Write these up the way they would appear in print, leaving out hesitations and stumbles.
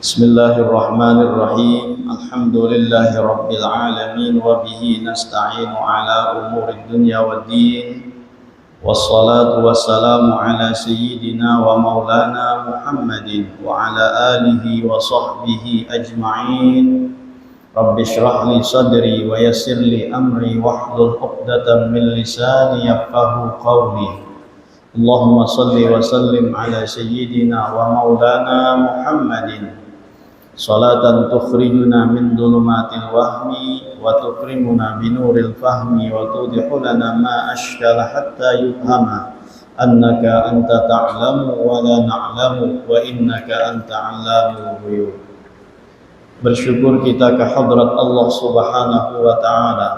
Bismillahirrahmanirrahim. Alhamdulillahi rabbil alamin wa bihi nasta'inu ala umuri dunya waddin. Wassalatu wassalamu ala sayyidina wa maulana Muhammadin wa ala alihi wa sahbihi ajma'in. Rabbi shrah li sadri wa yassir li amri wahlul 'uqdatam min lisani yafqahu qawli. Allahumma salli wa sallim ala sayyidina wa maulana Muhammadin salatan tukhrijuna min dhulumatil wahmi wa tukrimuna binuril fahmi wa tudhihu lana ma ashkala hatta yufhama annaka anta ta'lamu wa la na'lamu wa innaka anta 'allamul ghuyub. Bersyukur kita ke hadrat Allah Subhanahu wa taala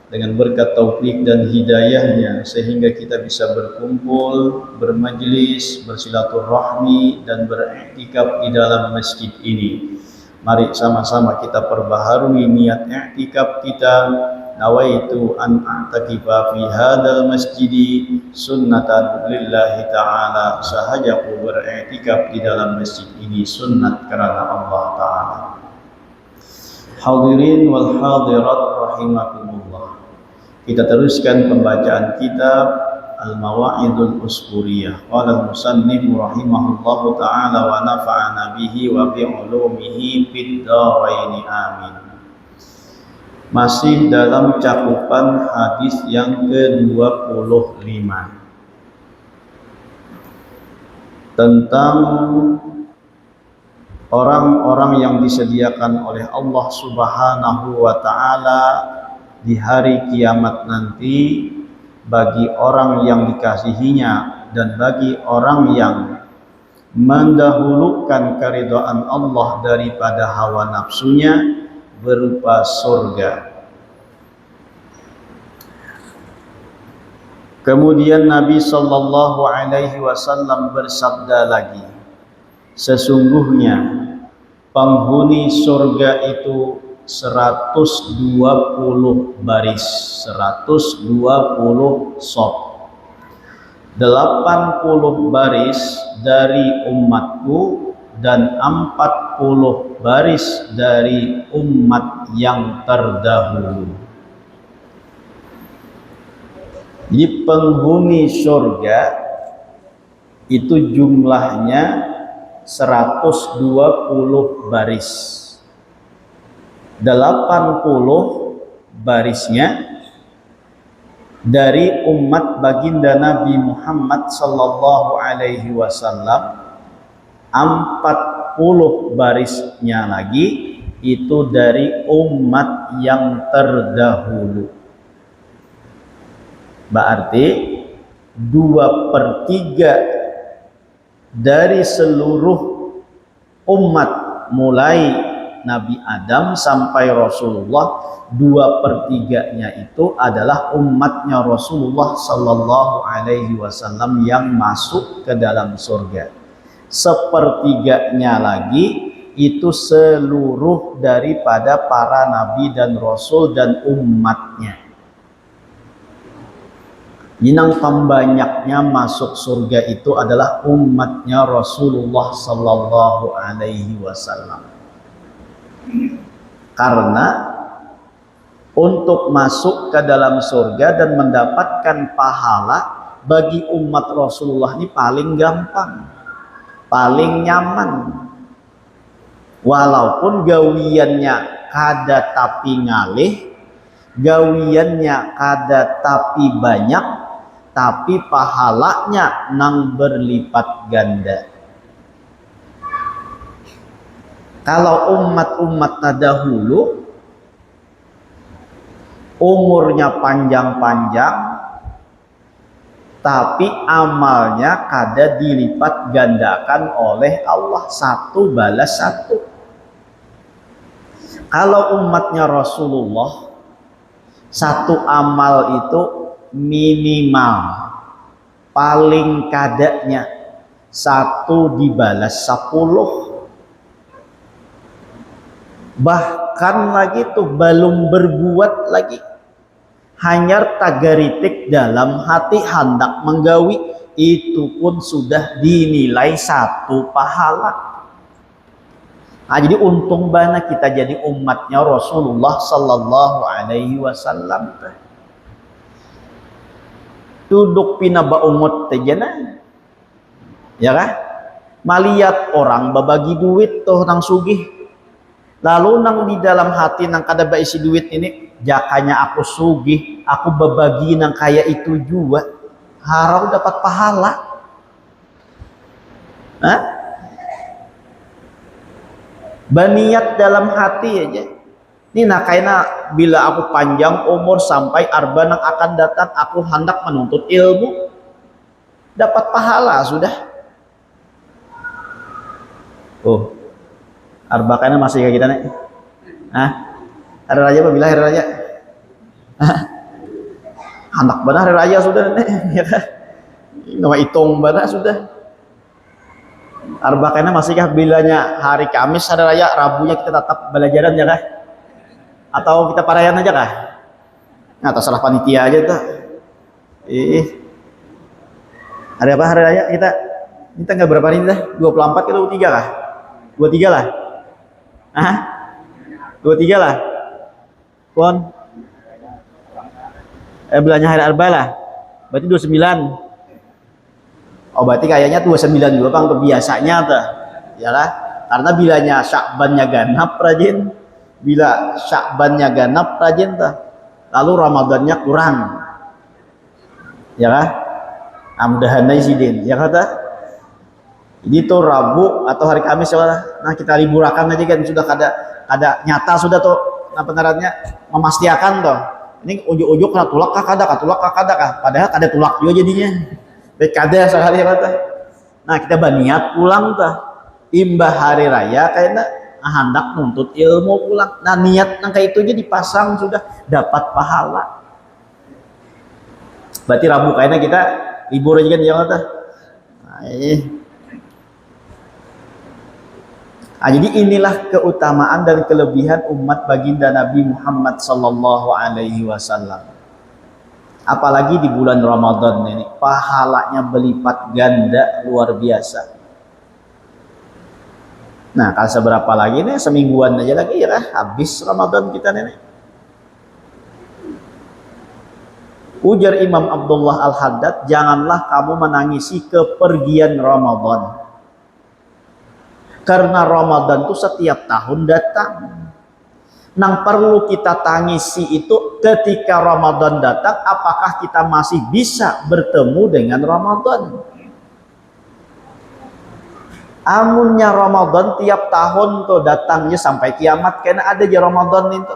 dengan berkat taufik dan hidayahnya sehingga kita bisa berkumpul, bermajlis, bersilaturahmi dan beriktikaf di dalam masjid ini. Mari sama-sama kita perbaharui niat i'tikaf kita. Nawaitu an a'takifa fi hadzal masjidi sunnatan lillahi ta'ala. Sahajaku beriktikaf di dalam masjid ini sunnat karena Allah taala. Hadirin wal hadirat rahimakumullah. Kita teruskan pembacaan kitab Al-Mawa'idul Usburiyah. Qala al-musannif rahimahullahu ta'ala wa nafa'ana bihi wa bi'ulumihi fid dharain amin. Masih dalam cakupan hadis yang ke-25 tentang orang-orang yang disediakan oleh Allah Subhanahu wa taala di hari kiamat nanti bagi orang yang dikasihinya dan bagi orang yang mendahulukan keridhaan Allah daripada hawa nafsunya berupa surga. Kemudian Nabi sallallahu alaihi wasallam bersabda lagi, sesungguhnya penghuni surga itu 120 baris, 120 shaf. 80 baris dari umatku dan 40 baris dari umat yang terdahulu. Di penghuni surga itu jumlahnya 120 baris. 80 barisnya dari umat baginda Nabi Muhammad sallallahu alaihi wasallam, 40 barisnya lagi itu dari umat yang terdahulu. Berarti 2/3 dari seluruh umat mulai Nabi Adam sampai Rasulullah, 2/3-nya itu adalah umatnya Rasulullah sallallahu alaihi wasallam yang masuk ke dalam surga. 1/3-nya lagi itu seluruh daripada para nabi dan rasul dan umatnya. Yang pembanyaknya masuk surga itu adalah umatnya Rasulullah sallallahu alaihi wasallam. Karena untuk masuk ke dalam surga dan mendapatkan pahala bagi umat Rasulullah ini paling gampang, paling nyaman. Walaupun gawiannya kada tapi ngalih, gawiannya kada tapi banyak, tapi pahalanya nang berlipat ganda. Kalau umat-umat terdahulu umurnya panjang-panjang tapi amalnya kada dilipat gandakan oleh Allah, satu balas satu. Kalau umatnya Rasulullah, satu amal itu minimal paling kadanya satu dibalas 10. Bahkan lagi tuh belum berbuat lagi, hanyar tagaritik dalam hati hendak menggawi, itu pun sudah dinilai satu pahala. Nah, jadi untung banget kita jadi umatnya Rasulullah Sallallahu Alaihi Wasallam. Duduk pina baumut tejana, ya kah? Malihat orang babagi duit tuh nang sugih, lalu nang di dalam hati nang kada baisi duit ini, jakanya aku sugih, aku babagi nang kaya itu juga, harau dapat pahala. Hah? Baniat dalam hati aja. Ini nakaina bila aku panjang umur sampai arba nang akan datang, aku hendak menuntut ilmu, dapat pahala sudah. Oh, arba kaina masih kayak kita nih. Hah? Hari raya apa bila hari raya? Hendak benar hari raya sudah nih, ya kan? Nama hitung benar sudah. Arba kaina masihkah bilanya hari Kamis hari raya, Rabunya kita tetap belajaran ya kah? Atau kita parayan aja kah? Nah, terserah panitia aja tuh. Hari apa hari raya kita? Ini tanggal berapa ini dah? 24 ke 23 kah? 23 lah. Hah? 23 lah. Pon. Belanya hari arba lah. Berarti 29. Oh, berarti kayaknya 29 juga Bang, biasanya tuh. Ya lah. Karena bilanya Sya'bannya ganap rajin. Bila Sya'bannya ganap rajin tuh, lalu Ramadannya kurang, ya kan? Mudah-mudahan izin, ya kata. Jadi tuh Rabu atau hari Kamis ya, nah kita liburakan aja kan, sudah kada nyata sudah tuh, nah penerannya memastikan tuh. Ini ujuk-ujuk kena tulak kah kada kah? Padahal kada tulak juga jadinya. Baik kada sekali ya kata. Nah kita baniat pulang tuh, imbah hari raya kayaknya hendak nuntut ilmu pulang. Nah niat nang kayak itu aja dipasang sudah dapat pahala. Berarti Rabu kayaknya kita libur aja kan ya kata. Nah, jadi inilah keutamaan dan kelebihan umat baginda Nabi Muhammad Sallallahu Alaihi Wasallam. Apalagi di bulan Ramadan ini, pahalanya berlipat ganda luar biasa. Nah, kalau seberapa lagi nih, semingguan aja lagi ya kan, habis Ramadan kita nih. Ujar Imam Abdullah Al-Haddad, janganlah kamu menangisi kepergian Ramadan. Karena Ramadan itu setiap tahun datang. Nang perlu kita tangisi itu ketika Ramadan datang, apakah kita masih bisa bertemu dengan Ramadan? Amunnya Ramadan tiap tahun tuh datangnya sampai kiamat, karena ada aja Ramadan itu.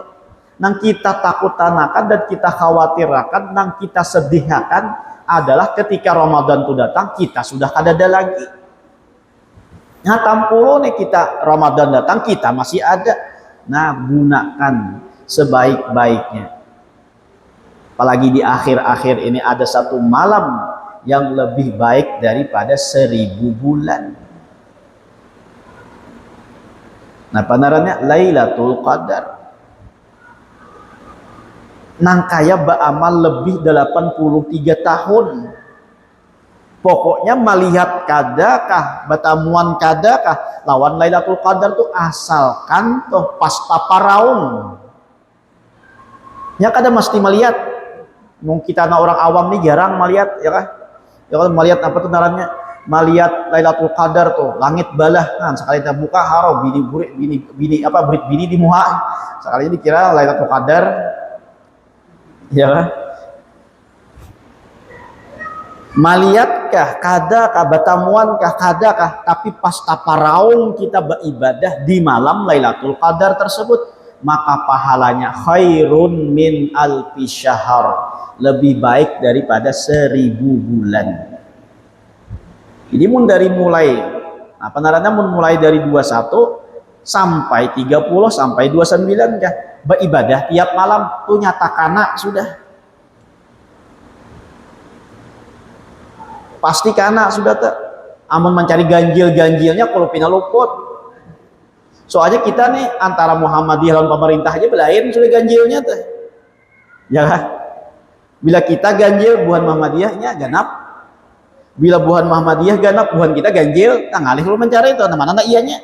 Nang kita takut tanakan dan kita khawatirkan, nang kita sedihkan adalah ketika Ramadan tuh datang kita sudah kada ada lagi. Nah tampulu nih kita Ramadan datang kita masih ada. Nah gunakan sebaik-baiknya. Apalagi di akhir-akhir ini ada satu malam yang lebih baik daripada 1000 bulan. Nah panarannya Lailatul Qadar. Nang kaya beramal lebih 83 tahun. Pokoknya melihat kadakah, batamuan kadakah, lawan Lailatul Qadar tuh asalkan tuh pas taparaung. Ya kada mesti melihat. Mungkin kita orang awam nih jarang melihat ya kan. Ya kan melihat apa tuh narannya? Melihat Lailatul Qadar tuh langit balah kan sekali kita buka haro bini apa berit bini di muha sekali dikira Lailatul Qadar ya kan maliatkah kadakah batamuankah kadakah tapi pas taparaung kita beribadah di malam Lailatul Qadar tersebut maka pahalanya khairun min alfi syahr lebih baik daripada 1000 bulan. Jadi dari mulai apa namanya mulai dari 21 sampai 30 sampai 29 kah beribadah tiap malam tuh nyatakan sudah pasti kana sudah tak amun mencari ganjil-ganjilnya kalau pina luput soalnya kita nih antara Muhammadiyah dan pemerintah aja belain sudah ganjilnya tuh ya kan Bila kita ganjil buhan Muhammadiyahnya ganap. Bila buhan Muhammadiyah ganap buhan kita ganjil, ngalih lu mencari itu mana nak ianya.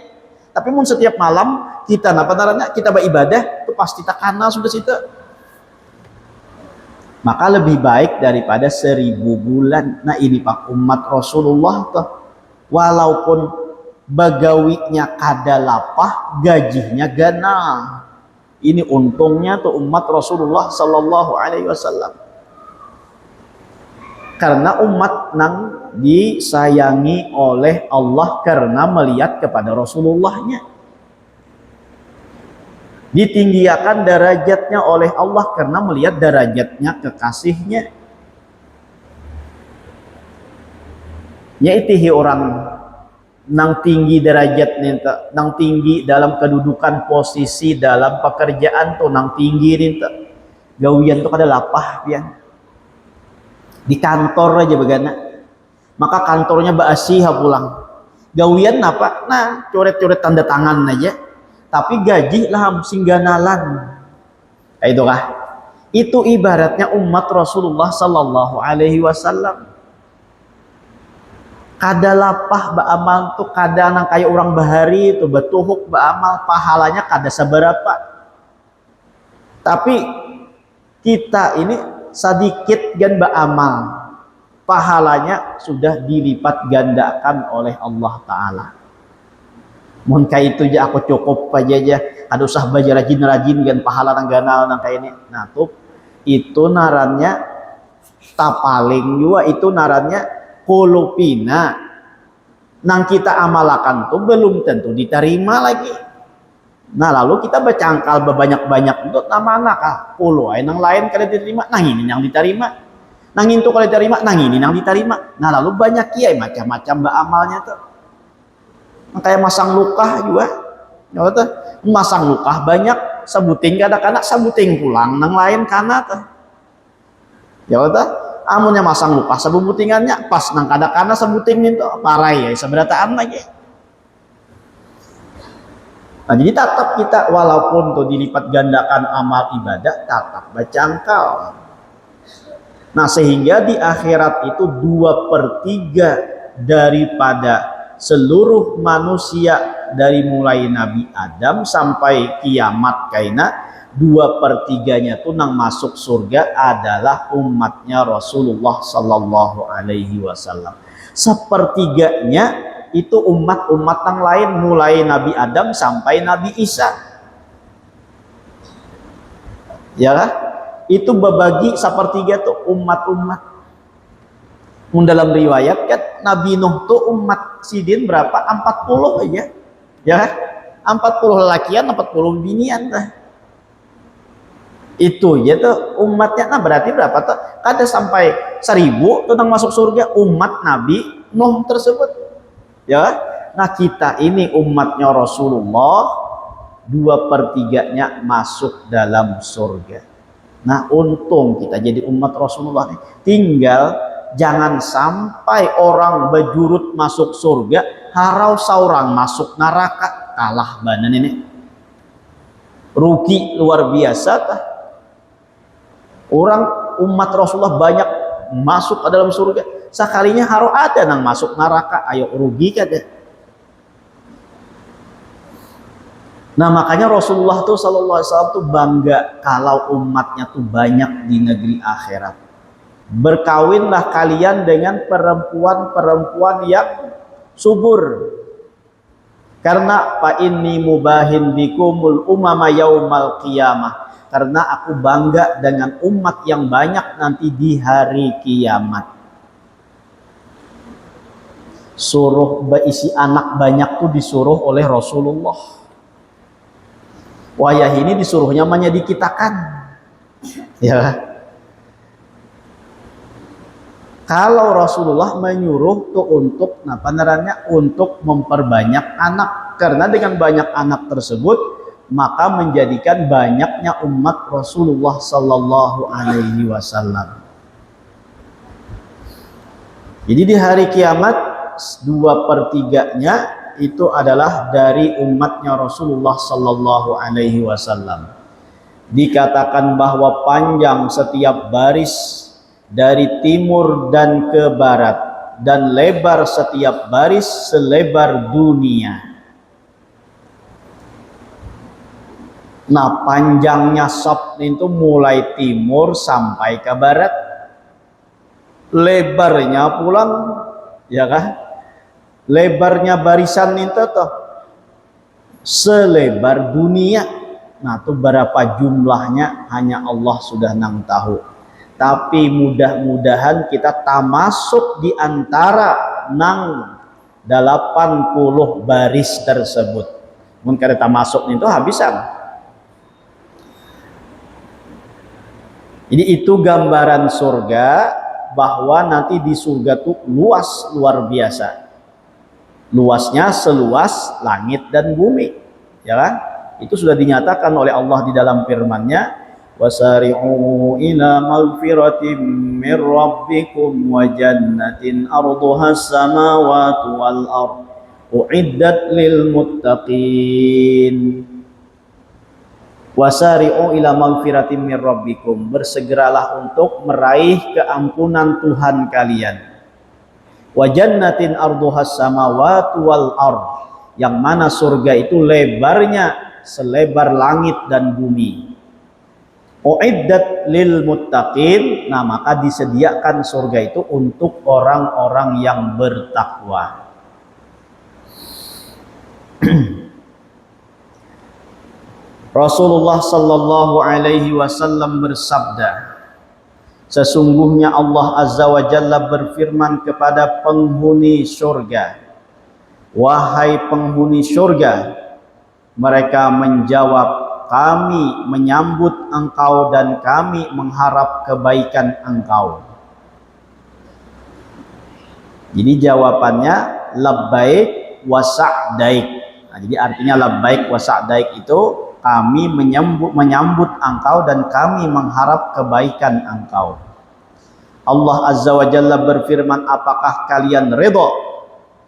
Tapi mun setiap malam kita kita beribadah itu pasti tak kenal sudah situ. Maka lebih baik daripada 1000 bulan. Nah ini pak umat Rasulullah tuh, walaupun bagawinya kada lapah, gajinya ganal. Ini untungnya tuh umat Rasulullah Sallallahu Alaihi Wasallam. Karena umat nang disayangi oleh Allah karena melihat kepada Rasulullahnya. Ditinggiakan derajatnya oleh Allah karena melihat derajatnya kekasihnya. Yaitihi orang nang tinggi derajatnya, nang tinggi dalam kedudukan posisi dalam pekerjaan tuh nang tinggi nih, gawian tuh kada lapah pian. Di kantor aja begana, maka kantornya bersih pulang. Gawian apa? Nah, coret-coret tanda tangan aja. Tapi gaji lah singganalan. Itu kah? Itu ibaratnya umat Rasulullah Sallallahu Alaihi Wasallam. Kada lapah baamal tuh kada nang kayak orang bahari itu betuhuk baamal pahalanya kada seberapa. Tapi kita ini sedikit gan baamal, pahalanya sudah dilipat gandakan oleh Allah Ta'ala. Mun kayak itu aja aku cukup aja ada usah baca rajin-rajin gan pahala nang ganal nang kayak ini. Nah tuh itu narannya tapaling juga, itu narannya kolopina nang kita amalakan tuh belum tentu diterima lagi. Nah lalu kita bercangkal banyak-banyak untuk nama anak puluh nang lain kada diterima, nang ini yang diterima, nang itu kada diterima, nang ini yang diterima. Nah lalu banyak kiai macam-macam amalnya tuh. Kayak masang luka juga, ya tuh masang luka banyak, sebuting kadang-kadang sebuting pulang, nang lain kana tuh. Ya tuh, amunnya masang luka sebutingannya pas nang kadang-kadang sebuting itu parai ya seberataan lagi. Nah, jadi tetap kita walaupun tuh dilipat gandakan amal ibadah tetap bercangkal. Nah sehingga di akhirat itu 2/3 daripada seluruh manusia dari mulai Nabi Adam sampai kiamat kaina 2/3-nya tuh nang masuk surga adalah umatnya Rasulullah Sallallahu Alaihi Wasallam. 1/3-nya itu umat-umat yang lain mulai Nabi Adam sampai Nabi Isa. Ya kan? Itu berbagi 1/3 tuh umat-umat. Dalam riwayat kan Nabi Nuh tuh umat sidin berapa? 40 aja. Ya kan? 40 lelakian, 40 binian dah. Itu ya tuh umatnya. Nah berarti berapa tuh? Kada sampai 1000 tentang masuk surga umat Nabi Nuh tersebut. Ya, nah kita ini umatnya Rasulullah 2/3-nya masuk dalam surga. Nah untung kita jadi umat Rasulullah nih. Tinggal jangan sampai orang berjurut masuk surga, harau seorang masuk neraka, kalah banan ini. Rugi luar biasa tah. Orang umat Rasulullah banyak masuk ke dalam surga. Sekalinya harus ada nang masuk neraka, ayo rugi kada. Nah makanya Rasulullah tuh Sallallahu Alaihi Wasallam tuh bangga kalau umatnya tuh banyak di negeri akhirat. Berkawinlah kalian dengan perempuan-perempuan yang subur. Karena fa inni mubahin bikumul umama yaumal qiyamah. Karena aku bangga dengan umat yang banyak nanti di hari kiamat. Suruh berisi anak banyak tuh disuruh oleh Rasulullah. Wayah ini disuruhnya menyedikitakan. Ya. Kalau Rasulullah menyuruh tuh untuk untuk memperbanyak anak, karena dengan banyak anak tersebut maka menjadikan banyaknya umat Rasulullah Sallallahu Alaihi Wasallam. Jadi di hari kiamat 2/3-nya itu adalah dari umatnya Rasulullah Sallallahu Alaihi Wasallam. Dikatakan bahwa panjang setiap baris dari timur dan ke barat, dan lebar setiap baris selebar dunia. Nah, panjangnya saf itu mulai timur sampai ke barat, lebarnya pulang, ya kan? Lebarnya barisan itu tuh selebar dunia. Nah, itu berapa jumlahnya hanya Allah sudah nang tahu. Tapi mudah-mudahan kita termasuk di antara nang 80 baris tersebut. Mungkin kita masuk itu habisan. Jadi itu gambaran surga, bahwa nanti di surga tuh luas luar biasa. Luasnya seluas langit dan bumi, ya kan? Itu sudah dinyatakan oleh Allah di dalam firman-Nya, wasari'u ila maghfiratin mir rabbikum wa jannatin arduha as-samawati wal ard uiddat lil muttaqin. Wasari'u ila maghfiratin mir rabbikum, bersegeralah untuk meraih keampunan Tuhan kalian. Wa jannatin arduhas samawati wal ard, yang mana surga itu lebarnya selebar langit dan bumi. Uiddat lil muttaqin, nah maka disediakan surga itu untuk orang-orang yang bertakwa. Rasulullah sallallahu alaihi wasallam bersabda, sesungguhnya Allah azza wa jalla berfirman kepada penghuni surga, wahai penghuni surga. Mereka menjawab, kami menyambut engkau dan kami mengharap kebaikan engkau. Jadi jawabannya labbaik wa sa'daik. Nah, jadi artinya labbaik wa sa'daik itu kami menyambut engkau dan kami mengharap kebaikan engkau. Allah azza wa jalla berfirman, apakah kalian ridha?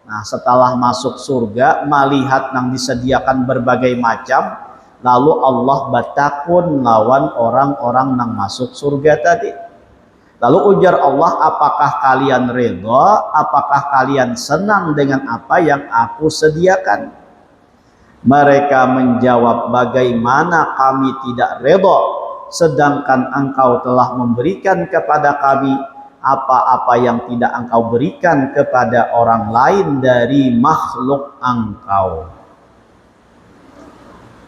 Nah, setelah masuk surga, melihat yang disediakan berbagai macam, lalu Allah batakun lawan orang-orang yang masuk surga tadi. Lalu ujar Allah, apakah kalian ridha? Apakah kalian senang dengan apa yang aku sediakan? Mereka menjawab, bagaimana kami tidak ridha, sedangkan engkau telah memberikan kepada kami apa-apa yang tidak engkau berikan kepada orang lain dari makhluk engkau.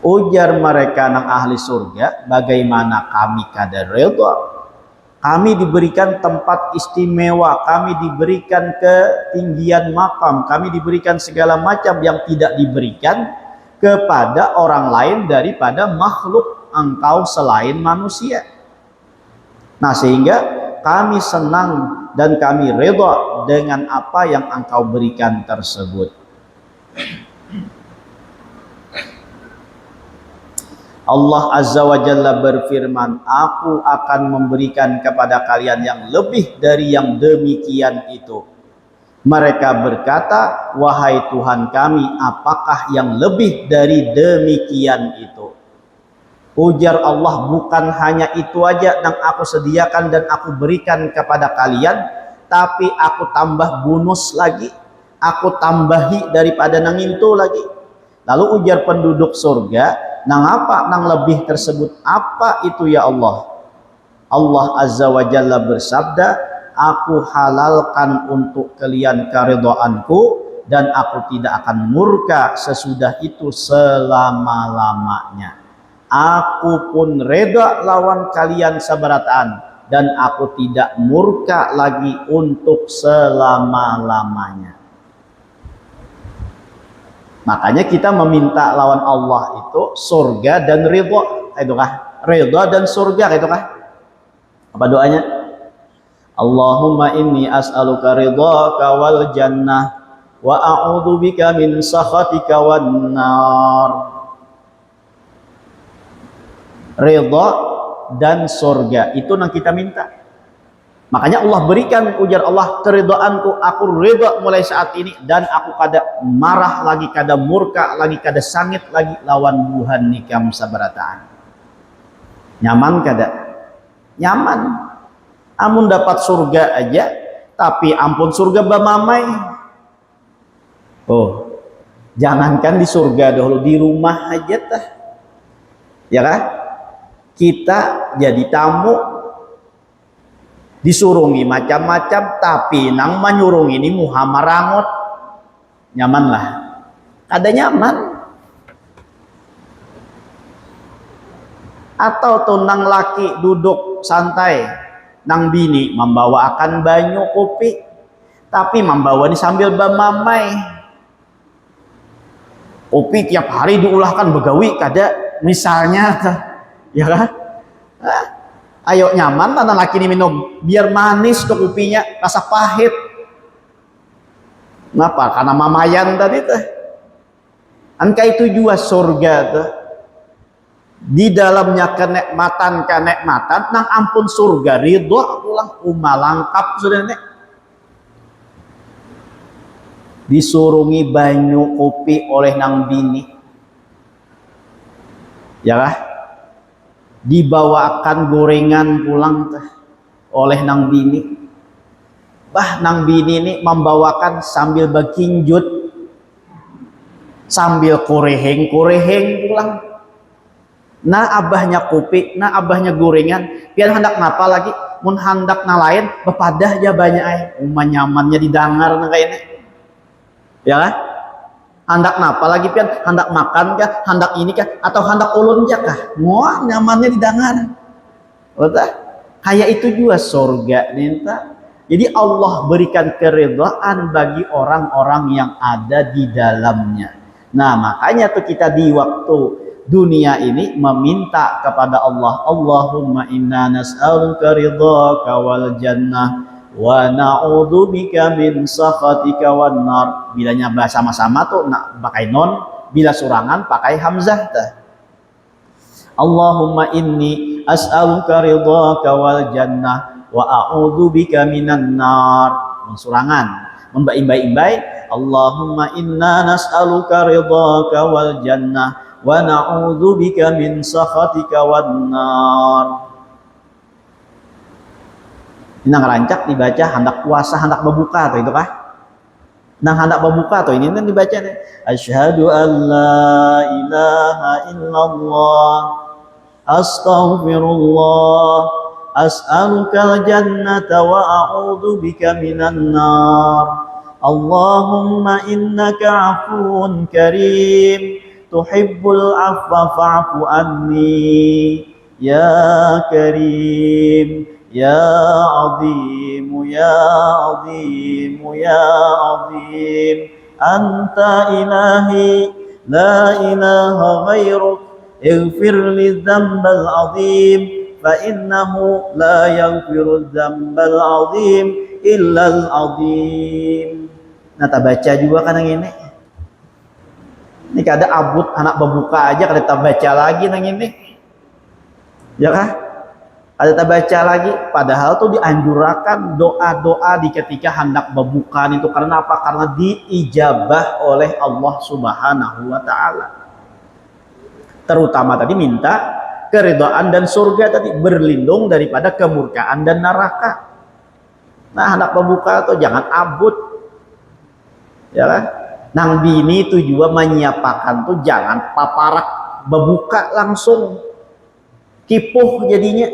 Ujar mereka nang ahli surga, bagaimana kami kada ridha? Kami diberikan tempat istimewa, kami diberikan ketinggian makam, kami diberikan segala macam yang tidak diberikan kepada orang lain daripada makhluk engkau selain manusia. Nah, sehingga kami senang dan kami ridha dengan apa yang engkau berikan tersebut. Allah azza wa jalla berfirman, aku akan memberikan kepada kalian yang lebih dari yang demikian itu. Mereka berkata, wahai Tuhan kami, apakah yang lebih dari demikian itu? Ujar Allah, bukan hanya itu aja yang aku sediakan dan aku berikan kepada kalian, tapi aku tambah bonus lagi, aku tambahi daripada nang itu lagi. Lalu ujar penduduk surga, nang apa nang lebih tersebut, apa itu ya Allah? Allah azza wa jalla bersabda, aku halalkan untuk kalian keridhaanku dan aku tidak akan murka sesudah itu selama-lamanya. Aku pun reda lawan kalian sabarataan dan aku tidak murka lagi untuk selama-lamanya. Makanya kita meminta lawan Allah itu surga dan ridha, itu kah? Ridha dan surga, itu kah? Apa doanya? Allahumma inni as'aluka ridhaka wal jannah wa a'udzubika min sakhatika wan nar. Ridha dan surga itu yang kita minta. Makanya Allah berikan, ujar Allah, keridhaanku, aku ridha mulai saat ini dan aku kada marah lagi, kada murka lagi, kada sangit lagi lawan buhan nikam sabarataan. Nyaman kada? Nyaman. Amun dapat surga aja, tapi ampun surga bamamai. Oh, jangankan di surga dahulu, di rumah aja tah. Ya kan? Kita jadi tamu disurungi macam-macam, tapi nang manyurung ini muhamarangot nyaman lah. Ada nyaman. Atau tuh nang laki duduk santai, nang bini membawakan banyu kopi, tapi membawa ini sambil bamamai. Kopi tiap hari diulahkan begawi kada misalnya, ya kan? Ayo nyaman tanah laki ini minum, biar manis tuh kopinya, rasa pahit. Kenapa? Karena mamayan tadi tuh. Angka itu juga surga tuh. Di dalamnya kenikmatan nang ampun surga ridho ulang lengkap sudah nek. Disurungi banyu kopi oleh nang bini, ya kah? Dibawakan gorengan pulang teh oleh nang bini. Bah nang bini ini membawakan sambil berkinjut, sambil koreheng pulang. Nah abahnya kopi, nah abahnya gorengan, biar hendak ngapa lagi, mun hendak na lain, bepadah aja banyak nyamannya didangar nah kayak ini, ya kan? Hendak ngapa lagi pian, hendak makan kah, hendak ini kah, atau hendak ulun ya kah, wah nyamannya didangar, betul? Kayak itu juga surga ninta. Jadi Allah berikan keridhaan bagi orang-orang yang ada di dalamnya. Nah makanya tuh kita di waktu dunia ini meminta kepada Allah, Allahumma inna nas'aluka ridhaka wal jannah wa na'udzubika min sakhatika wan nar. Bilanya bahasa sama-sama tuh nak pakai non, bila surangan pakai hamzah tah. Allahumma inni as'aluka ridhaka wal jannah wa a'udzubika minan nar. Surangan membaik-baik, Allahumma inna nas'aluka ridhaka wal jannah wa na'udzubika min sakhatika wan nar. Ini ngerancak dibaca hendak puasa, hendak berbuka tuh itu kah? Nang hendak berbuka tuh ini kan dibaca nih. Asyhadu an la ilaha illallah astaghfirullah as'alukal jannata wa a'udzubika minan nar. Allahumma innaka 'afuwun karim tuhibbul afwa fa'fu anni ya karim ya azim ya azim ya azim anta ilahi la ilaha ghairuk ighfir li dzambal azim fa innahu la yaghfiru dzambal azim illa al azim. Nah baca juga kan yang ini. Ini kada abut anak berbuka aja kada baca lagi nang ini. Ya kah? Kada baca lagi, padahal tuh dianjurkan doa-doa di ketika hendak berbuka itu karena apa? Karena diijabah oleh Allah Subhanahu wa taala. Terutama tadi minta keridhaan dan surga tadi, berlindung daripada kemurkaan dan neraka. Nah, hendak berbuka tuh jangan abut. Ya kan? Nang bini itu juga menyiapakan tuh jangan paparak berbuka langsung, kipuh jadinya,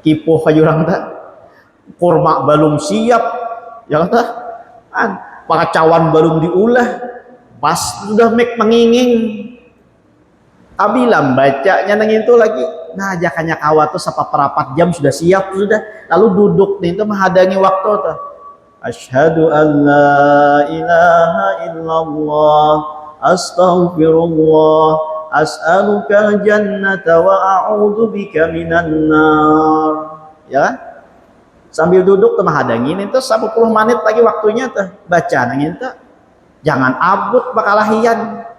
kipuh kayak orang tak kurma belum siap, ya kan? Pengacawan belum diulah, pas sudah menginging, abilam bacanya nang itu lagi, nah jakannya kawat tuh sapa perapat jam sudah siap sudah, lalu duduk nih itu menghadangi waktu tuh. Asyhadu an la ilaha illallah astaghfirullah as'alukal jannata wa a'udzubika minan nar. Ya, sambil duduk tuh menghadangin itu 10 menit lagi waktunya tuh baca nangin tuh. Jangan abut bakalahian.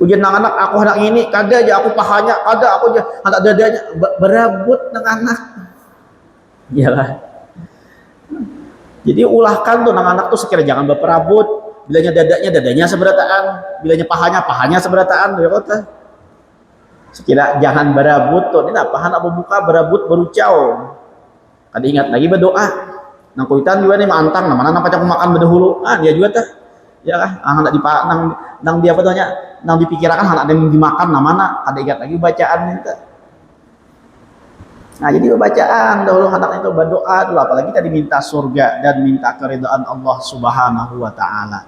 Ujian anak aku anak ini kada aja aku pahanya, kada aku aja anak dadanya berabut nang anak. Iyalah. Jadi ulahkan tuh nang anak tuh sekira jangan berperabot, bilanya dadanya seberatan, bilanya pahanya seberatan, ya kota. Sekira jangan berabut tuh, ini apa anak buka berabut baru jauh. Kada ingat lagi berdoa. Nang kuitan juga nih mantang, mana nang pacak makan berdahulu. Dia juga tah. Ya kah, anak di nang dia apa namanya? Nang dipikirkan anak yang dimakan mana? Kada ingat lagi bacaan itu. Nah, jadi bacaan dahulu anak itu berdoa dulu, apalagi tadi minta surga dan minta keridhaan Allah Subhanahu wa taala.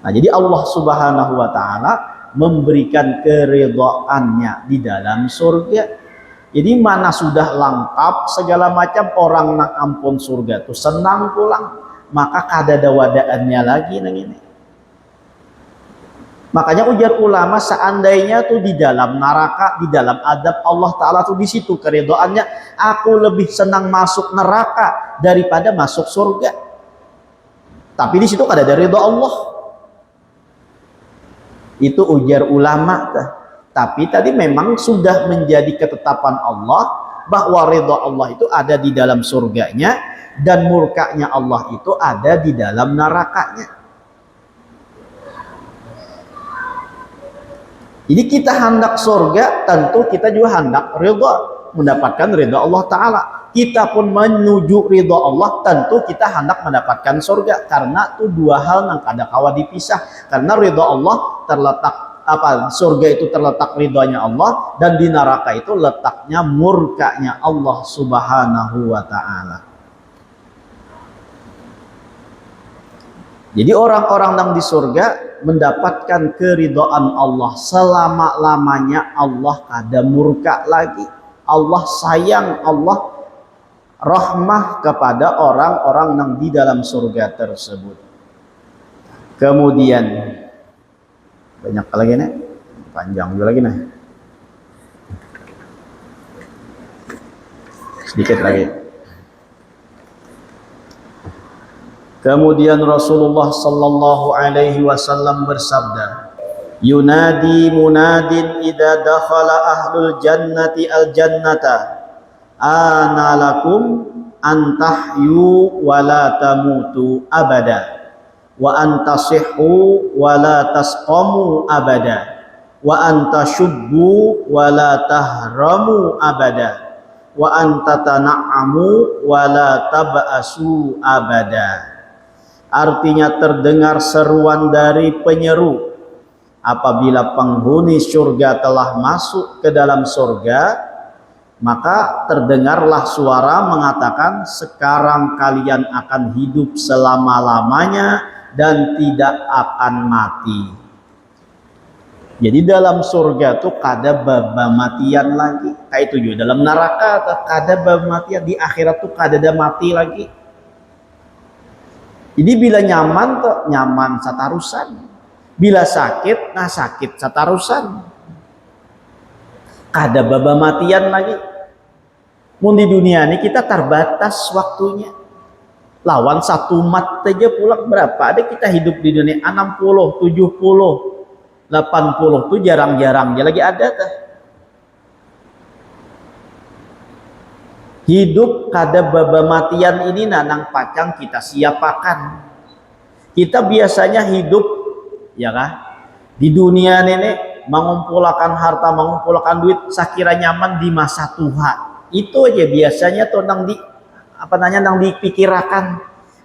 Nah, jadi Allah Subhanahu wa taala memberikan keridhaannya di dalam surga. Jadi mana sudah lengkap segala macam, orang nak ampun surga tuh senang pulang, maka kada ada wadaannya lagi nang ini. Makanya ujar ulama, seandainya tuh di dalam neraka, di dalam adab Allah Ta'ala tuh di situ keridhaannya, aku lebih senang masuk neraka daripada masuk surga. Tapi di situ kada ada ridha Allah. Itu ujar ulama. Tapi tadi memang sudah menjadi ketetapan Allah bahwa ridha Allah itu ada di dalam surganya dan murkanya Allah itu ada di dalam nerakanya. Jadi kita hendak surga, tentu kita juga hendak ridha, mendapatkan ridha Allah Ta'ala. Kita pun menuju ridha Allah, tentu kita hendak mendapatkan surga. Karena itu dua hal yang kada kawa dipisah. Karena ridha Allah terletak, surga itu terletak ridhanya Allah, dan di neraka itu letaknya murkanya Allah Subhanahu wa Ta'ala. Jadi orang-orang yang di surga mendapatkan keridhaan Allah selama-lamanya. Allah kada murka lagi. Allah sayang, Allah rahmah kepada orang-orang yang di dalam surga tersebut. Kemudian banyak lagi nih, panjang juga lagi nih. Sedikit lagi. Kemudian Rasulullah sallallahu alaihi wasallam bersabda, "Yunadi munadin idza dakhala ahlul jannati al jannata, ana lakum an tahyu wa la tamutu abada, wa an tasihhu wa la tasqamu abada, wa an tashubbu wa la tahramu abada, wa an tatana'amu wa la tab'asu abada." Artinya terdengar seruan dari penyeru apabila penghuni surga telah masuk ke dalam surga, maka terdengarlah suara mengatakan, sekarang kalian akan hidup selama-lamanya dan tidak akan mati. Jadi dalam surga tuh kada babamatian lagi. Kayak itu juga dalam neraka kada babamatian, di akhirat tuh kada ada mati lagi. Jadi bila nyaman tuh nyaman satarusan, bila sakit nah sakit satarusan, kada babamatian lagi. Mun di dunia ini kita terbatas waktunya. Lawan satu mat aja pulang berapa? Ada kita hidup di dunia 60, 70, 80 tuh jarang-jarang lagi ada tuh. Hidup kada babamatian ini nanang pacang kita siapakan. Kita biasanya hidup ya kah di dunia ini mengumpulkan harta, mengumpulkan duit sakira nyaman di masa tua. Itu aja biasanya tuh nang nang dipikirakan.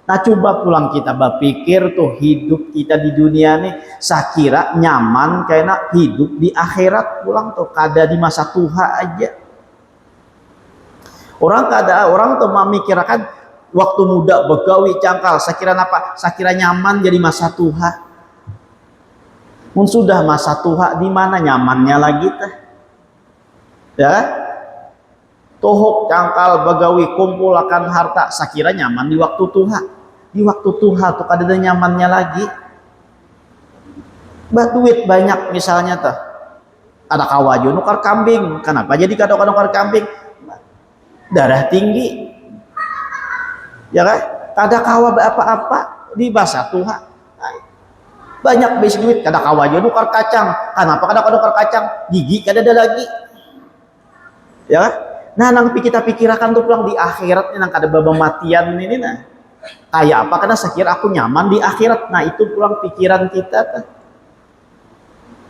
Nah coba pulang kita berpikir tuh hidup kita di dunia nih sakira nyaman kayak hidup di akhirat pulang tuh kada di masa tua aja. Orang tuh memikirkan waktu muda begawi cangkal, sakira apa? Sakira nyaman jadi masa tua. Mun sudah masa tua di mana nyamannya lagi teh? Ya? Tohok cangkal begawi kumpulkan harta, sakira nyaman di waktu tua. Di waktu tua tuh kada ada nyamannya lagi. Duit banyak misalnya teh. Ada kawajo nukar kambing. Kenapa jadi kada nukar kambing? Darah tinggi, ya kan? Kada kawa apa-apa di masa tua. Banyak besi duit, kada kawa aja nukar kacang. Kenapa kada nukar kacang? Gigi kada ada lagi, ya kan? Nah, nang kita pikirkan tuh pulang di akhirat, nang kada babamatian ini nah. Kayak apa? Karena sakira aku nyaman di akhirat. Nah itu pulang pikiran kita.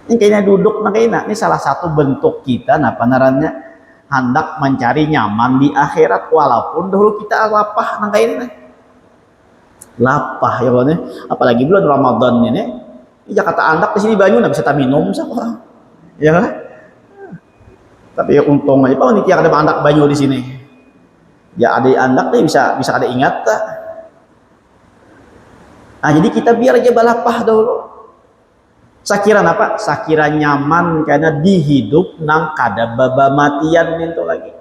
Ini kayaknya duduk nah kayaknya ini salah satu bentuk kita nah panarannya hendak mencari nyaman di akhirat walaupun dahulu kita lapah nah kayaknya lapah ya kan, apalagi bulan Ramadan ini Jakarta andak di sini banyu nggak bisa tak minum sama ya kan? Tapi ya untung aja pak ini ada andak banyu di sini ya ada andak nih bisa ada ingat tak. Nah jadi kita biar aja balapah dahulu. Sakiran apa? Sakiran nyaman karena dihidup nang kada baba matian itu lagi.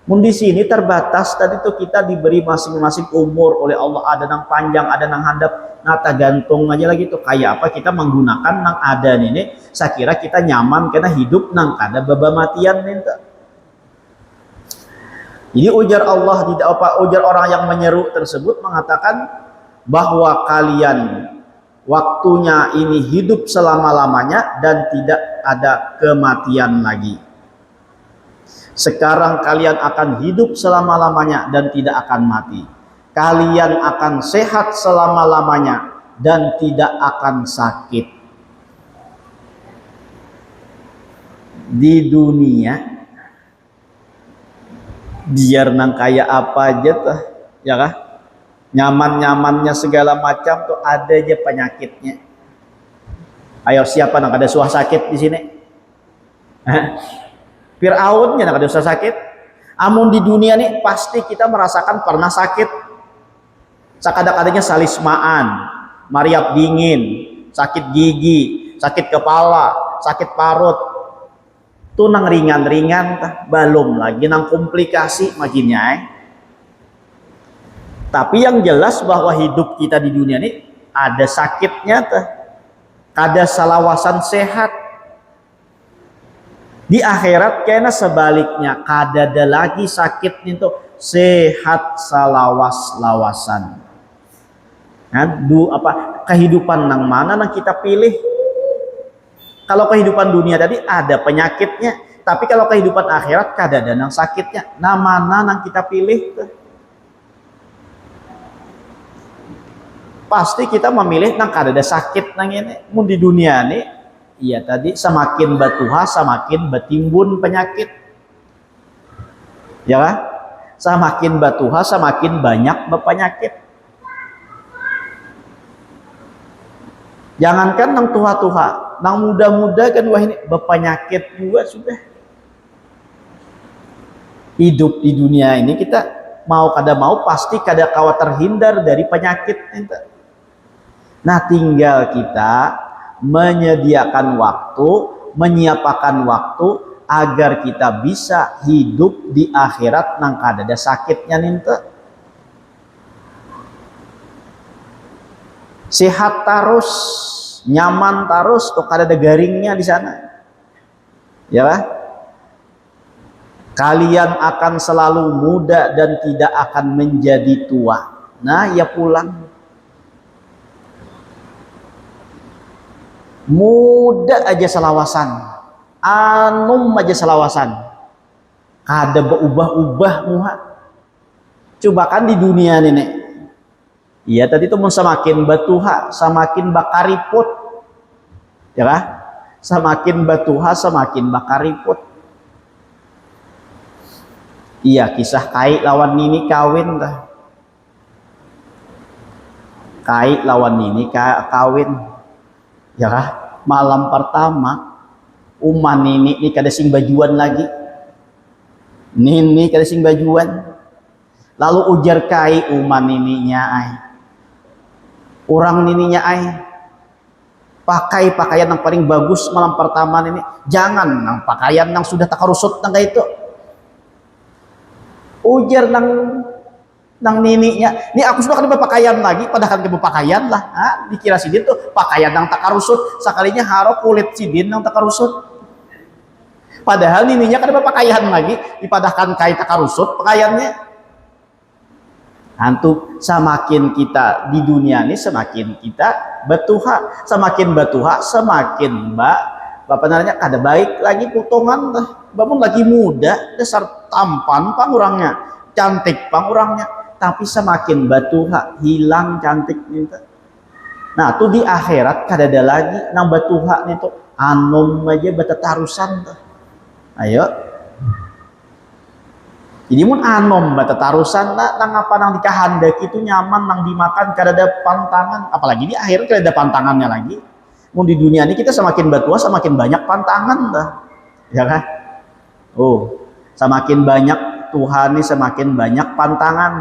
Mun di sini terbatas tadi tuh kita diberi masing-masing umur oleh Allah, ada nang panjang, ada nang handap. Nah tergantung aja lagi tuh kayak apa kita menggunakan nang ada ini. Saya kira kita nyaman karena hidup nang kada baba matian itu. Jadi ujar Allah tidak apa ujar orang yang menyeru tersebut mengatakan bahwa kalian waktunya ini hidup selama-lamanya dan tidak ada kematian lagi. Sekarang kalian akan hidup selama-lamanya dan tidak akan mati. Kalian akan sehat selama-lamanya dan tidak akan sakit. Di dunia biar nang kayak apa aja tuh, ya kah? Nyaman-nyamannya segala macam tuh ada aja penyakitnya. Ayo siapa nang ada suah sakit di sini? Fir'aun yang ada suah sakit. Amun di dunia nih pasti kita merasakan pernah sakit. Sakada-kadanya salismaan, mariap dingin, sakit gigi, sakit kepala, sakit parut. Tuh nang ringan-ringan belum lagi nang komplikasi makinnya. Tapi yang jelas bahwa hidup kita di dunia ini ada sakitnya tuh. Ada salawasan sehat. Di akhirat kayaknya sebaliknya kada ada lagi sakit itu sehat salawas lawasan. Nah, kehidupan nang mana nang kita pilih? Kalau kehidupan dunia tadi ada penyakitnya, tapi kalau kehidupan akhirat kada ada nang sakitnya. Nah mana nang kita pilih tuh? Pasti kita memilih nang kada ada sakit nang ini. Mun di dunia nih, iya tadi semakin batuha semakin betimbun penyakit. Ya kan? Semakin batuha semakin banyak berpenyakit. Jangankan nang tuha-tuha, nang muda-muda kan wah ini berpenyakit juga sudah. Hidup di dunia ini kita mau kada mau pasti kada kawat terhindar dari penyakit itu. Nah tinggal kita menyediakan waktu, menyiapkan waktu agar kita bisa hidup di akhirat nang kada ada sakitnya ninte. Sehat terus, nyaman terus, tuh kada ada garingnya di sana. Ya lah. Kalian akan selalu muda dan tidak akan menjadi tua. Nah, ya pulang. Muda aja selawasan, anum aja selawasan, kada berubah-ubah muha. Coba kan di dunia ini, iya tadi tuh semakin batuha, semakin bakariput, ya kan? Semakin batuha, semakin bakariput. Iya kisah Kai lawan Nini kawin dah. Kai lawan Nini kawin. Ya kah? Malam pertama Uma Nini ini kada sing bajuan lagi. Nini kada sing bajuan. Lalu ujar Kai Uma Nininya ay. Orang Nininya ay. Pakai pakaian yang paling bagus malam pertama ini. Jangan nang pakaian yang sudah takarusut nang itu. Ujar nang nininya, ini aku sudah kada berpakaian lagi, padahal kada berpakaian lah. Dikira sidin tuh pakaian nang takarusut, sekalinya haro kulit sidin nang takarusut. Padahal nininya kada berpakaian lagi, dipadahkan kai takarusut pakaiannya. Hantu semakin kita di dunia ini semakin kita batuha, semakin batuha semakin bapak namanya kada baik lagi potongan dah. Bangun lagi muda, dasar tampan pangurangnya, cantik pangurangnya. Tapi semakin batuha hilang cantik minta. Nah tuh di akhirat kadada lagi nang batuha nih tuh anom aja batatarusan tuh. Ayo. Jadi mun anom batatarusan nang apa nang dikahandaki itu nyaman nang dimakan kadada pantangan, apalagi di akhirat kadada pantangannya lagi. Mun di dunia ini kita semakin batua semakin banyak pantangan dah. Ya kan? Oh, semakin banyak Tuhan nih semakin banyak pantangan.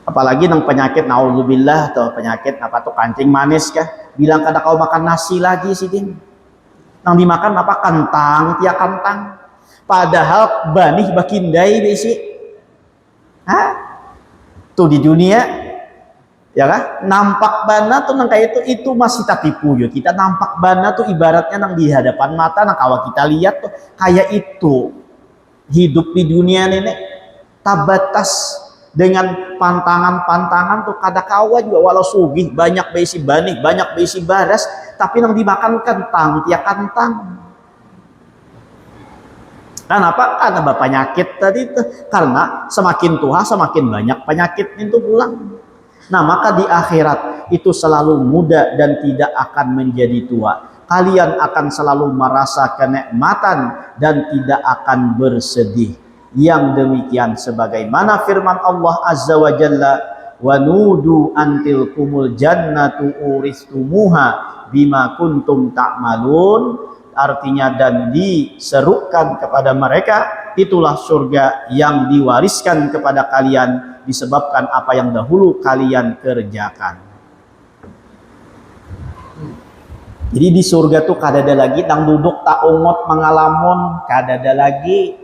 Apalagi nang penyakit naudzubillah atau penyakit apa tuh kancing manis kah, bilang kada kau makan nasi lagi sih din, nang dimakan apa kentang tiap kentang, padahal banih bakindai besi, tuh di dunia ya kan nampak bana tuh nang kayak itu masih tertipu ya kita, nampak bana tuh ibaratnya nang di hadapan mata nang kawa kita lihat tuh kayak itu hidup di dunia nenek tabatas dengan pantangan-pantangan tuh kada kawa juga walau sugih banyak besi banih banyak besi baras tapi nang dimakan kentang tiap kentang. Kenapa? Karena penyakit tadi tuh, karena semakin tua semakin banyak penyakit itu pulang. Nah maka di akhirat itu selalu muda dan tidak akan menjadi tua. Kalian akan selalu merasa kenikmatan dan tidak akan bersedih. Yang demikian sebagaimana firman Allah Azza wa Jalla, wa nudu antil kumul jannatu uristumuha bima kuntum ta'malun, artinya dan diserukan kepada mereka itulah surga yang diwariskan kepada kalian disebabkan apa yang dahulu kalian kerjakan. Jadi di surga tuh kadada lagi nang duduk tak ungot mengalamun, kadada lagi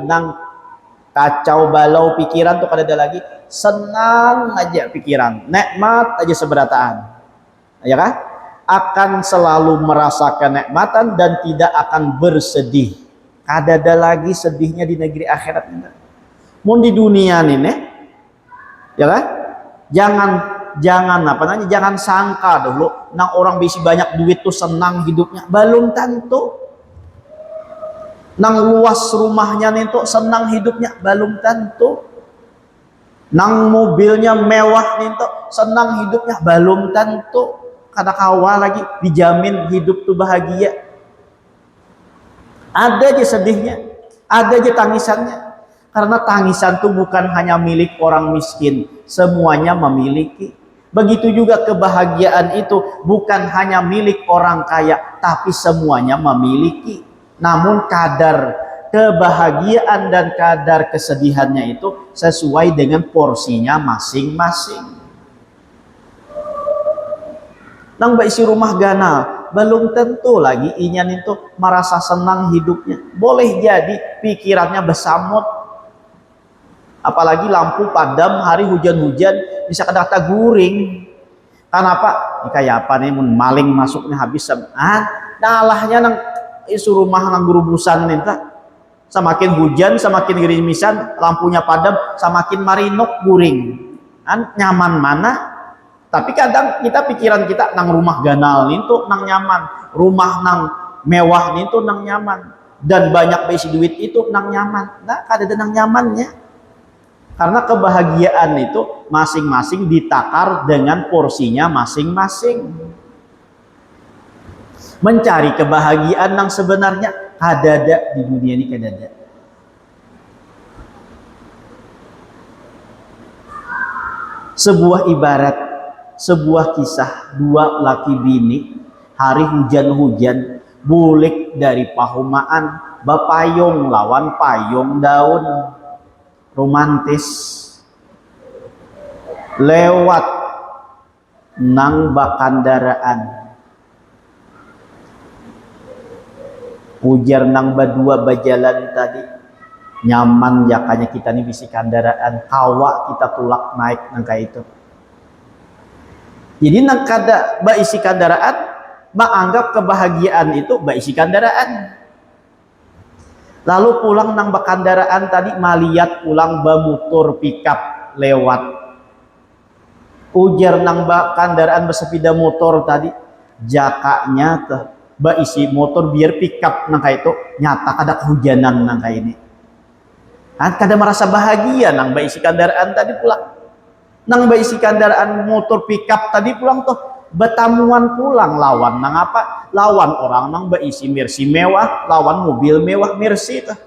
nang kacau balau pikiran tuh kadada lagi, senang aja pikiran, nikmat aja seberataan, ya kan? Akan selalu merasakan kenikmatan dan tidak akan bersedih. Kadada lagi sedihnya di negeri akhirat ini. Mun di dunia nih, ya kan? Jangan sangka dulu, nang orang bisi banyak duit tuh senang hidupnya, belum tentu. Nang luas rumahnya nih tuh senang hidupnya, belum tentu. Nang mobilnya mewah nih tuh senang hidupnya, belum tentu. Kada kawa lagi dijamin hidup tuh bahagia. Ada aja sedihnya, ada aja tangisannya. Karena tangisan tuh bukan hanya milik orang miskin, semuanya memiliki. Begitu juga kebahagiaan itu bukan hanya milik orang kaya, tapi semuanya memiliki. Namun kadar kebahagiaan dan kadar kesedihannya itu sesuai dengan porsinya masing-masing. Nang isi rumah ganal, belum tentu lagi inyan itu merasa senang hidupnya. Boleh jadi pikirannya besamut. Apalagi lampu padam, hari hujan-hujan, bisa kadang-kadang guring. Kenapa? Ini kayak apa nih, maling masuknya habis. Dalahnya nang isu rumah nang gurubusan nih, semakin hujan, semakin gerimisan, lampunya padam, semakin marinok guring. Nyaman mana? Tapi kadang pikiran kita nang rumah ganal nih tuh nang nyaman, rumah nang mewah nih tuh nang nyaman, dan banyak besi duit itu nang nyaman. Nah, kadang nang nyamannya. Karena kebahagiaan itu masing-masing ditakar dengan porsinya masing-masing. Mencari kebahagiaan yang sebenarnya kadada di dunia ini kadada. Sebuah ibarat, sebuah kisah dua laki bini hari hujan-hujan bulik dari pahumaan bapayong lawan payung daun, romantis lewat nang bakandaraan. Ujar nang badua bajalan tadi, nyaman jakanya kita nih bisi kandaraan, kawa kita tulak naik nang kayak itu. Jadi nang kada ba isi kandaraan, ba anggap kebahagiaan itu ba isi kandaraan. Lalu pulang nang bakandaraan tadi maliat pulang bamutur pickup lewat. Ujar nang bakandaraan bersepeda motor tadi, jakanya teh ba isi motor biar pickup nang kayak itu nyata kada kehujanan nang kayak ini. Kada merasa bahagia nang ba isi kendaraan tadi pulang. Nang baisi kendaraan motor pickup tadi pulang tuh betamuan pulang lawan nang apa? Lawan orang nang baisi Mercy mewah, lawan mobil mewah Mercy tuh.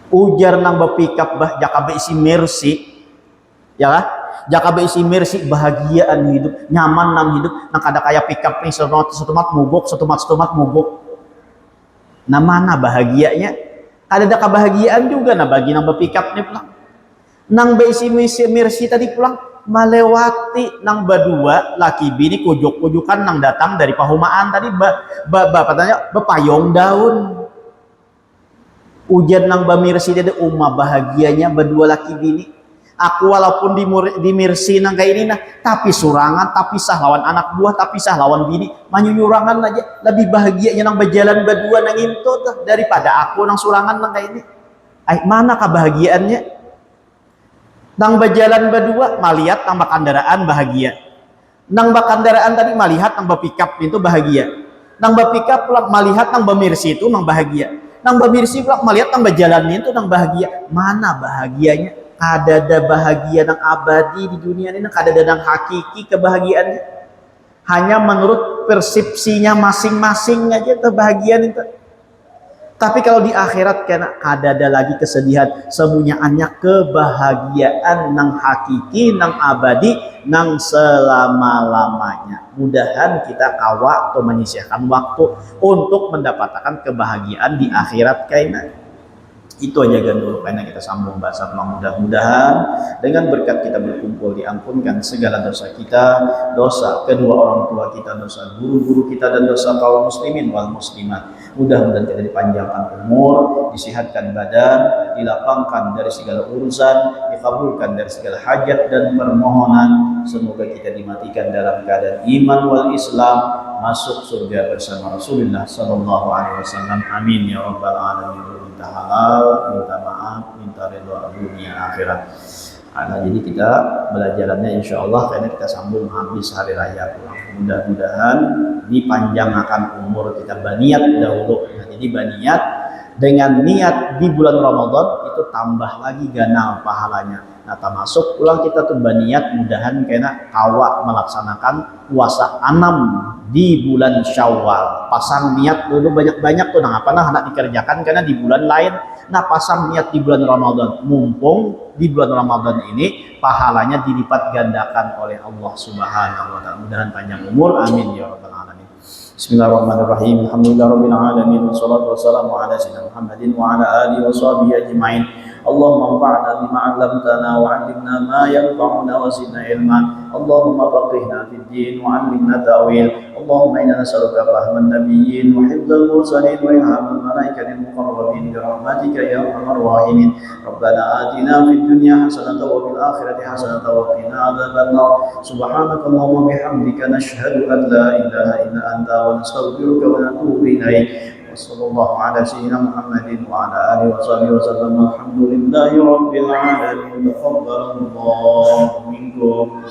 Ujar nang pickup bah jaka baisi Mercy, ya lah. Jaka baisi Mercy bahagiaan hidup, nyaman nang hidup, nang kada kayak pickup nih setumat mogok, setumat mogok. Nah mana bahagianya? Kada ada kebahagiaan juga nah bagi nang pickup nih pulang. Nang baisi Mercy tadi pulang melewati nang berdua laki bini kujuk-kujukan nang datang dari pahumaan tadi katanya bepayong daun. Ujian nang Mercy tadi bahagianya berdua laki bini. Aku walaupun di Mercy nang kayak ini nah, tapi surangan, tapi sah lawan anak buah, tapi sah lawan bini, manyurangan aja lebih bahagianya nang berjalan berdua nang itu daripada aku nang surangan nang kayak ini. Mana kebahagiaannya? Nang berjalan berdua melihat nang kendaraan bahagia. Nang kendaraan tadi melihat nang pickup itu bahagia. Nang pickup pulang melihat nang Mercy itu nang bahagia. Nang Mercy pulang melihat nang berjalan itu nang bahagia. Mana bahagianya? Kada ada bahagia nang abadi di dunia ini, kada ada nang hakiki kebahagiaannya. Hanya menurut persepsinya masing-masing aja kebahagiaan itu. Tapi kalau di akhirat kena kada ada lagi kesedihan, semuanya kebahagiaan nang hakiki, nang abadi, nang selama-lamanya. Mudahan kita kawa atau menyisihkan waktu untuk mendapatkan kebahagiaan di akhirat kena. Itu aja kan dulu karena kita sambung bahasa mudah-mudahan dengan berkat kita berkumpul diampunkan segala dosa kita, dosa kedua orang tua kita, dosa guru-guru kita, dan dosa kaum muslimin wal muslimat. Mudah-mudahan kita dipanjangkan umur, disihatkan badan, dilapangkan dari segala urusan, dikabulkan dari segala hajat dan permohonan. Semoga kita dimatikan dalam keadaan iman wal Islam, masuk surga bersama Rasulullah sallallahu alaihi wasallam. Amin ya rabbal alamin. Minta halal, minta maaf, minta ridha dunia akhirat. Nah, jadi kita belajarannya insya Allah karena kita sambung habis hari raya pulang. Mudah-mudahan dipanjangkan umur kita baniat dahulu. Nah, jadi baniat dengan niat di bulan Ramadan itu tambah lagi ganal pahalanya. Nah, termasuk pulang kita tuh baniat mudahan kena kawa melaksanakan puasa 6 di bulan Syawal. Pasang niat dulu banyak-banyak tuh nah apa nah hendak dikerjakan karena di bulan lain. Nah, pasang niat di bulan Ramadan, mumpung di bulan Ramadan ini pahalanya dilipat gandakan oleh Allah Subhanahu wa taala. Mudahan panjang umur, amin ya rabbal alamin. Bismillahirrahmanirrahim. Alhamdulillahirabbil alamin wassalatu wassalamu ala sayyidina Muhammadin wa ala alihi washabihi ajmain. Allahumma anfa'na bima 'allamtana wa 'allimna ma yanfa'una wa zidna ilma. Allahumma faqihna fid din wa 'allimna ta'wil. Allahumma inna nas'aluka fahman nabiyyin wa hifdzal mursalin wa ilhamal malaikatil muqarrabin bi rahmatika ya arhamar rahimin. Rabbana atina fid dunya hasanatan wa fil akhirati hasanatan wa qina adzabannar. Subhanakallahumma bihamdika nashhadu an la ilaha illa anta wa nastaghfiruka wa natubu ilaik. Sallallahu ala sayyidina Muhammadin wa ala alihi wa sahbihi wa sallam. Alhamdulillahi rabbil alamin. Taqabbalallahu minkum.